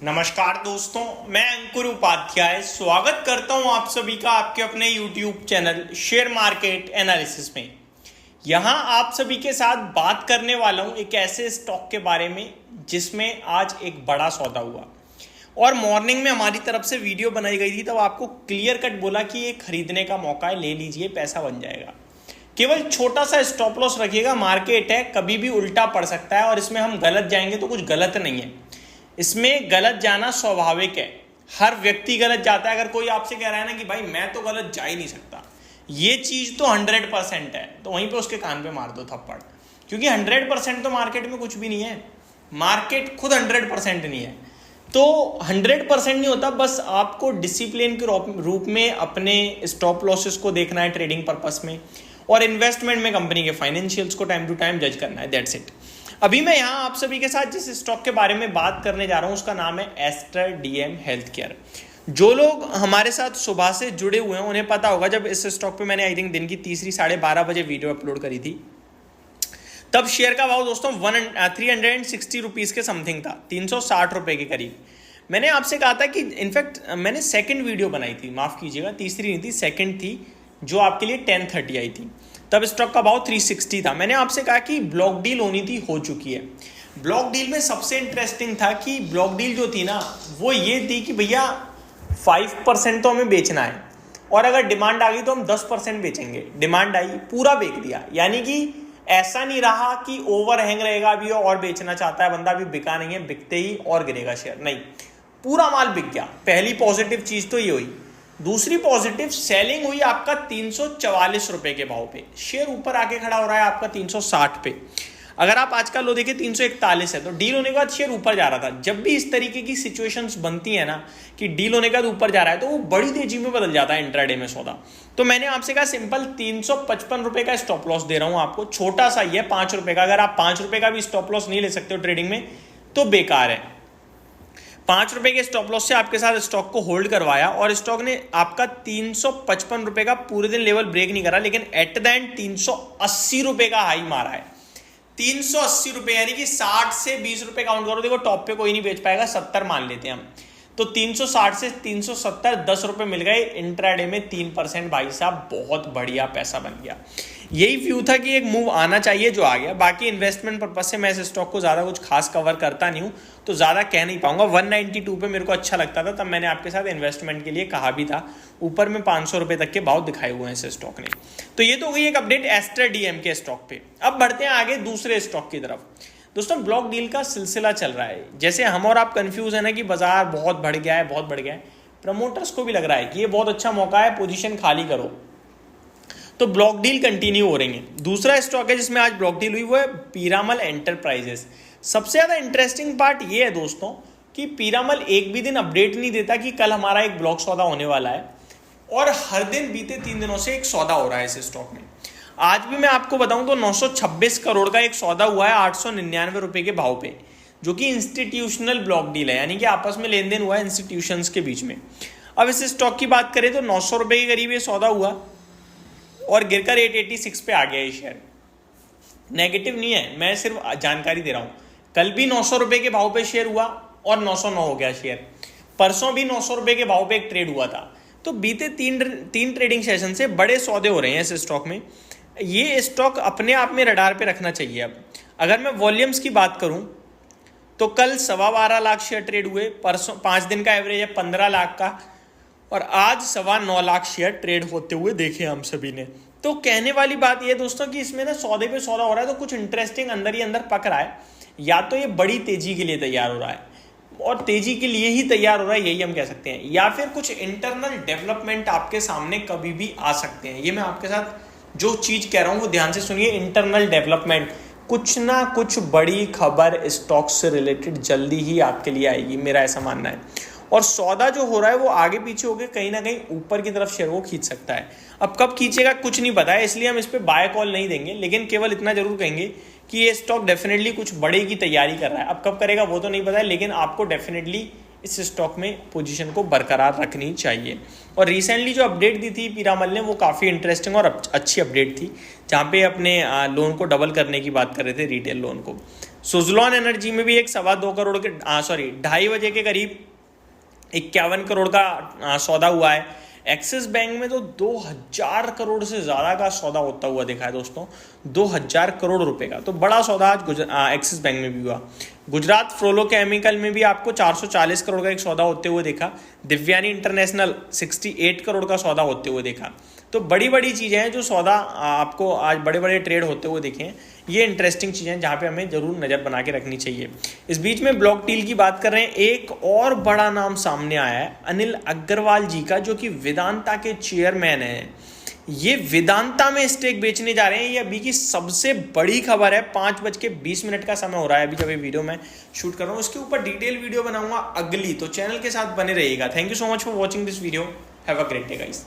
नमस्कार दोस्तों, मैं अंकुर उपाध्याय स्वागत करता हूं आप सभी का आपके अपने YouTube channel share market analysis में। यहां आप सभी के साथ बात करने वाला हूं एक ऐसे स्टॉक के बारे में जिसमें आज एक बड़ा सौदा हुआ और मॉर्निंग में हमारी तरफ से वीडियो बनाई गई थी, तब आपको क्लियर कट बोला कि ये खरीदने का मौका है, ले लीजिए, पैसा बन जाएगा। केवल छोटा सा स्टॉप लॉस रखिएगा, मार्केट है, कभी भी उल्टा पड़ सकता है और इसमें हम गलत जाएंगे तो कुछ गलत नहीं है। इसमें गलत जाना स्वाभाविक है, हर व्यक्ति गलत जाता है। अगर कोई आपसे कह रहा है ना कि भाई मैं तो गलत जा ही नहीं सकता, ये चीज तो 100% है, तो वहीं पे उसके कान पे मार दो थप्पड़, क्योंकि 100% तो मार्केट में कुछ भी नहीं है। मार्केट खुद 100% नहीं है, तो 100% नहीं होता। बस आपको डिसिप्लिन के रूप में अपने स्टॉप लॉसेस को देखना है ट्रेडिंग पर्पस में, और इन्वेस्टमेंट में कंपनी के फाइनेंशियल्स को टाइम टू टाइम जज करना है। That's it. अभी मैं यहाँ आप सभी के साथ जिस स्टॉक के बारे में बात करने जा रहा हूँ उसका नाम है एस्टर डीएम हेल्थ केयर। जो लोग हमारे साथ सुबह से जुड़े हुए हैं उन्हें पता होगा, जब इस स्टॉक पे मैंने आई थिंक दिन की 12:30 बजे वीडियो अपलोड करी थी, तब शेयर का भाव दोस्तों 360 रुपीज़ के समथिंग था, 360 रुपये के करीब। मैंने आपसे कहा था कि इनफैक्ट मैंने सेकंड वीडियो बनाई थी, माफ़ कीजिएगा, तीसरी नहीं थी, सेकंड थी, जो आपके लिए 10:30 आई थी। तब स्टॉक का भाव 360 था। मैंने आपसे कहा कि ब्लॉक डील होनी थी, हो चुकी है। ब्लॉक डील में सबसे इंटरेस्टिंग था कि ब्लॉक डील जो थी ना वो ये थी कि भैया 5% तो हमें बेचना है, और अगर डिमांड आ गई तो हम 10% बेचेंगे। डिमांड आई, पूरा बेच दिया। यानी कि ऐसा नहीं रहा कि ओवर हैंग रहेगा, अभी और बेचना चाहता है बंदा, अभी बिका नहीं है, बिकते ही और गिरेगा शेयर, नहीं, पूरा माल बिक गया। पहली पॉजिटिव चीज तो ये हुई। दूसरी पॉजिटिव, सेलिंग हुई आपका 344 रुपए के भाव पे, शेयर ऊपर आके खड़ा हो रहा है आपका 360 पे। अगर आप आज का लो देखिए 341 है, तो डील होने के बाद शेयर ऊपर जा रहा था। जब भी इस तरीके की सिचुएशंस बनती है ना कि डील होने के बाद ऊपर जा रहा है, तो वो बड़ी तेजी में बदल जाता है इंट्राडे में सौदा। तो मैंने आपसे कहा सिंपल 355 रुपए का स्टॉप लॉस दे रहा हूं आपको, छोटा सा ही है, 5 रुपए का। अगर आप 5 रुपए का भी स्टॉप लॉस नहीं ले सकते हो ट्रेडिंग में तो बेकार है। 5 रुपए के स्टॉप लॉस से आपके साथ स्टॉक को होल्ड करवाया, और स्टॉक ने आपका 355 रुपए का पूरे दिन लेवल ब्रेक नहीं करा, लेकिन एट द एंड 380 रुपए का हाई मारा है। 380 रुपए, यानी कि 60 से 20 रुपए काउंट करो। देखो टॉप पे कोई नहीं बेच पाएगा, 70 मान लेते हैं हम, तो 360 से 370, 10 रुपए मिल गए इंट्राडे में, 3%। भाई साहब बहुत बढ़िया पैसा बन गया। यही व्यू था कि एक मूव आना चाहिए, जो आ गया। बाकी इन्वेस्टमेंट पर्पज से मैं इस स्टॉक को ज़्यादा कुछ खास कवर करता नहीं हूँ, तो ज़्यादा कह नहीं पाऊंगा। 192 पे मेरे को अच्छा लगता था, तब मैंने आपके साथ इन्वेस्टमेंट के लिए कहा भी था। ऊपर में 500 रुपये तक के भाव दिखाए हुए हैं इस स्टॉक ने। तो ये तो हो गई एक अपडेट एस्टर डीएम के स्टॉक पे। अब बढ़ते हैं आगे दूसरे स्टॉक की तरफ। दोस्तों ब्लॉक डील का सिलसिला चल रहा है। जैसे हम और आप कंफ्यूज है ना कि बाजार बहुत बढ़ गया है, बहुत बढ़ गया है, प्रमोटर्स को भी लग रहा है कि ये बहुत अच्छा मौका है, पोजीशन खाली करो, तो ब्लॉक डील कंटिन्यू हो रही है। दूसरा स्टॉक है जिसमें आज ब्लॉक डील हुई, वो है पीरामल एंटरप्राइजेस। सबसे ज़्यादा इंटरेस्टिंग पार्ट ये है दोस्तों कि पीरामल एक भी दिन अपडेट नहीं देता कि कल हमारा एक ब्लॉक सौदा होने वाला है, और हर दिन बीते 3 दिनों से एक सौदा हो रहा है इस स्टॉक में। आज भी मैं आपको बताऊं तो 926 करोड़ का एक सौदा हुआ है 899 रुपए के भाव पे, जो कि इंस्टीट्यूशनल ब्लॉक डील है, यानी कि आपस में लेन देन हुआ है इंस्टीट्यूशंस के बीच में। अब इस स्टॉक की बात करें तो 900 रुपए के करीब ये सौदा हुआ और गिरकर 886 पे आ गया ये शेयर। नेगेटिव नहीं है, मैं सिर्फ जानकारी दे रहा हूँ। कल भी 900 रुपए के भाव पे शेयर हुआ और 909 हो गया शेयर। परसों भी 900 रुपए के भाव पे एक ट्रेड हुआ था। तो बीते तीन ट्रेडिंग सेशन से बड़े सौदे हो रहे हैं इस स्टॉक में। ये स्टॉक अपने आप में रडार पे रखना चाहिए। अब अगर मैं वॉल्यूम्स की बात करूं तो कल 12.25 लाख शेयर ट्रेड हुए, परसों 5 दिन का एवरेज है 15 लाख का, और आज 9.25 लाख शेयर ट्रेड होते हुए देखे हम सभी ने। तो कहने वाली बात यह दोस्तों कि इसमें ना सौदे पे सौदा हो रहा है, तो कुछ इंटरेस्टिंग अंदर ही अंदर पक रहा है। या तो ये बड़ी तेजी के लिए तैयार हो रहा है, और तेजी के लिए ही तैयार हो रहा है, यही हम कह सकते हैं, या फिर कुछ इंटरनल डेवलपमेंट आपके सामने कभी भी आ सकते हैं। ये मैं आपके साथ जो चीज कह रहा हूं वो ध्यान से सुनिए, इंटरनल डेवलपमेंट, कुछ ना कुछ बड़ी खबर स्टॉक से रिलेटेड जल्दी ही आपके लिए आएगी, मेरा ऐसा मानना है। और सौदा जो हो रहा है वो आगे पीछे होकर कहीं ना कहीं ऊपर की तरफ शेयर को खींच सकता है। अब कब खींचेगा कुछ नहीं पता है, इसलिए हम इस पर बाय कॉल नहीं देंगे, लेकिन केवल इतना जरूर कहेंगे कि ये स्टॉक डेफिनेटली कुछ बड़े की तैयारी कर रहा है। अब कब करेगा वो तो नहीं पता है, लेकिन आपको डेफिनेटली इस स्टॉक में पोजीशन को बरकरार रखनी चाहिए। और रिसेंटली जो अपडेट दी थी पीरामल ने वो काफ़ी इंटरेस्टिंग और अच्छी अपडेट थी, जहाँ पे अपने लोन को डबल करने की बात कर रहे थे, रिटेल लोन को। सुजलॉन एनर्जी में भी एक 2.25 करोड़ के 2:30 के करीब 51 करोड़ का सौदा हुआ है। एक्सिस बैंक में तो 2000 करोड़ से ज़्यादा का सौदा होता हुआ देखा है दोस्तों, 2000 करोड़ रुपए का, तो बड़ा सौदा आज एक्सिस बैंक में भी हुआ। गुजरात फ्लोरोकेमिकल में भी आपको 440 करोड़ का एक सौदा होते हुए देखा। दिव्यानी इंटरनेशनल 68 करोड़ का सौदा होते हुए देखा। तो बड़ी बड़ी चीज़ें हैं जो सौदा आपको आज बड़े बड़े ट्रेड होते हुए देखे हैं। ये इंटरेस्टिंग चीज़ें हैं जहाँ पे हमें जरूर नज़र बना के रखनी चाहिए। इस बीच में ब्लॉक डील की बात कर रहे हैं, एक और बड़ा नाम सामने आया है अनिल अग्रवाल जी का, जो कि वेदांता के चेयरमैन हैं। ये वेदांता में स्टेक बेचने जा रहे हैं। ये अभी की सबसे बड़ी खबर है। 5:20 का समय हो रहा है अभी जब ये वीडियो मैं शूट कर रहा हूँ। इसके ऊपर डिटेल वीडियो बनाऊंगा अगली, तो चैनल के साथ बने रहिएगा। Thank you so much for watching this video. Have a great day guys.